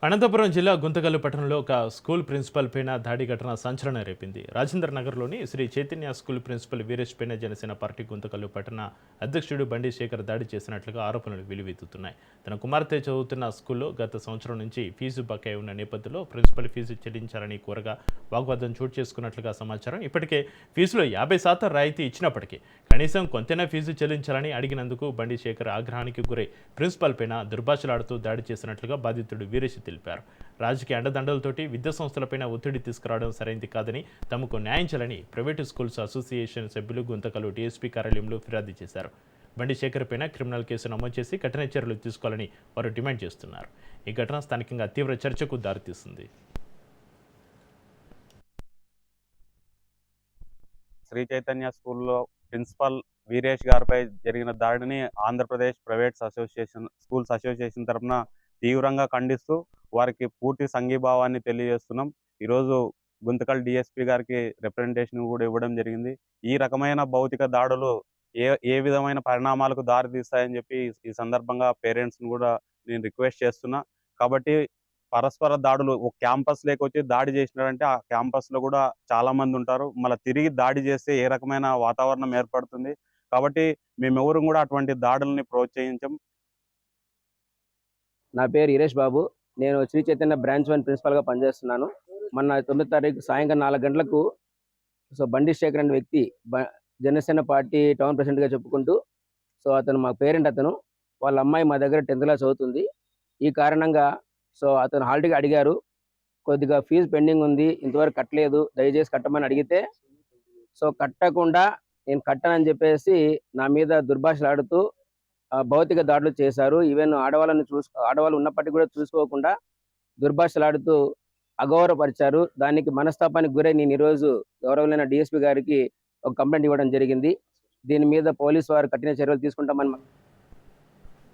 అనంతపురం జిల్లా గుంతకల్లు పట్టణంలో ఒక స్కూల్ ప్రిన్సిపల్ పైన దాడి ఘటన సంచలనం రేపింది. రాజేంద్ర నగర్లోని శ్రీ చైతన్య స్కూల్ ప్రిన్సిపల్ వీరేష్ పైన జనసేన పార్టీ గుంతకల్లు పట్టణ అధ్యక్షుడు బండి శేఖర్ దాడి చేసినట్లుగా ఆరోపణలు వెలువెత్తుతున్నాయి. తన కుమార్తె చదువుతున్న స్కూల్లో గత సంవత్సరం నుంచి ఫీజు బకాయి ఉన్న నేపథ్యంలో ప్రిన్సిపల్ ఫీజు చెల్లించాలని కోరగా వాగ్వాదం చోటు చేసుకున్నట్లుగా సమాచారం. ఇప్పటికే ఫీజులో 50% రాయితీ ఇచ్చినప్పటికీ కనీసం కొంతైనా ఫీజు చెల్లించాలని అడిగినందుకు బండి శేఖర్ ఆగ్రహానికి గురై ప్రిన్సిపల్ పైన దుర్భాషలాడుతూ దాడి చేసినట్లుగా బాధితుడు వీరేష్ తెలిపారు. రాజకీయ అండదండలతోటి విద్యా సంస్థలపైన ఒత్తిడి తీసుకురావడం సరైంది కాదని, తమకు న్యాయం చేయాలని ప్రైవేటు స్కూల్స్ అసోసియేషన్ సభ్యులు గుంతకల్లు డీఎస్పీ కార్యాలయంలో ఫిర్యాదు చేశారు. బండి శేఖర్ పైన క్రిమినల్ కేసు నమోదు చేసి కఠిన చర్యలు తీసుకోవాలని వారు డిమాండ్ చేస్తున్నారు. ఈ ఘటన స్థానికంగా తీవ్ర చర్చకు దారితీస్తుంది. శ్రీ చైతన్య స్కూల్లో ప్రిన్సిపల్ వీరేష్ గారిపై జరిగిన దాడిని Andhra Pradesh privates association schools association తరఫున తీవ్రంగా ఖండిస్తూ వారికి పూర్తి సంఘీభావాన్ని తెలియజేస్తున్నాం. ఈరోజు గుంతకల్ డిఎస్పీ గారికి రిప్రజెంటేషన్ కూడా ఇవ్వడం జరిగింది. ఈ రకమైన భౌతిక దాడులు ఏ విధమైన పరిణామాలకు దారితీస్తాయని చెప్పి ఈ సందర్భంగా పేరెంట్స్ని కూడా నేను రిక్వెస్ట్ చేస్తున్నా. కాబట్టి పరస్పర దాడులు ఒక క్యాంపస్ లేకొచ్చి దాడి చేసినారంటే ఆ క్యాంపస్ లో కూడా చాలా మంది ఉంటారు. మళ్ళీ తిరిగి దాడి చేస్తే ఏ రకమైన వాతావరణం ఏర్పడుతుంది. కాబట్టి మేమెవరు కూడా అటువంటి దాడుల్ని ప్రోత్సహించం. నా పేరు ఈరేష్ బాబు. నేను శ్రీ చైతన్య బ్రాంచ్ 1 ప్రిన్సిపల్గా పనిచేస్తున్నాను. మొన్న 9వ తారీఖు సాయంత్రం 4 గంటలకు బండి శేఖర్ అనే వ్యక్తి జనసేన పార్టీ టౌన్ ప్రెసిడెంట్గా చెప్పుకుంటూ అతను మా పేరెంట్. అతను వాళ్ళ అమ్మాయి మా దగ్గర 10th క్లాస్ చదువుతుంది. ఈ కారణంగా అతను హాల్ టికెట్ అడిగారు. కొద్దిగా ఫీజు పెండింగ్ ఉంది, ఇంతవరకు కట్టలేదు, దయచేసి కట్టమని అడిగితే కట్టకుండా నేను కట్టనని చెప్పేసి నా మీద దుర్భాషలాడుతూ భౌతిక దాడులు చేశారు. ఈవెన్ ఆడవాళ్ళు ఉన్నప్పటికీ కూడా చూసుకోకుండా దుర్భాషలాడుతూ అగౌరవపరిచారు. దానికి మనస్తాపానికి గురై నేను ఈరోజు గౌరవమైన డిఎస్పీ గారికి ఒక కంప్లైంట్ ఇవ్వడం జరిగింది. దీని మీద పోలీసు వారు కఠిన చర్యలు తీసుకుంటామని